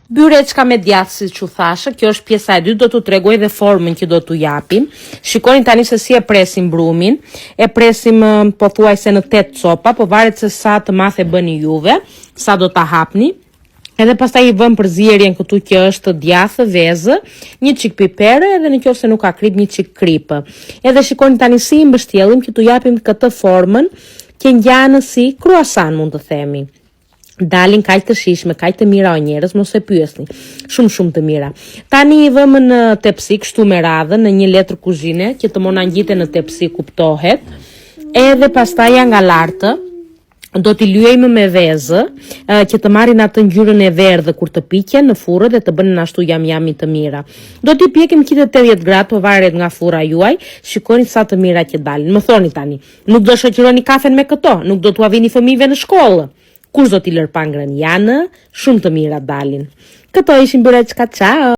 Byreçka me djathë, si që thashë, kjo është pjesa e dytë, do t'u tregoj dhe formën që do t'u japim. Shikoni tani se si e presim brumin, e presim pothuajse në 8 copa, po varet se sa të mathe bëni juve, sa do t'a hapni. Edhe pastaj I vëm përzierjen këtu që është djathë, vezë, një çik piperë edhe nëse nuk ka krip, një çik kripë. Edhe shikoni tani si I mbështjellim që t'u japim këtë formën që ngjanë si kruasan, mund të themi. Dalin kaq të shishme, kaq të mira o njerëz, mos e pyesni. Shumë të mira. Tani I vëmë në tepsi kështu me radhën, në një letër kuzhine, që të mona ngjite në tepsi, kuptohet. Edhe pastaj nga lartë do t'i lyejmë me vezë, që të marrin atë ngjyrën e verdhë kur të piqen në furrë dhe të bënin ashtu jam të mira. Do t'i pjekim 180 gradë, po varet nga furra juaj. Shikoni sa të mira që dalin. Më thoni tani, nuk do shoqëroni kafen me këto, nuk do t'u avini fëmijëve në shkollë. Kush do t'i lërpangrën janë, shumë të mira dalin. Këto ishin byreçka, ciao!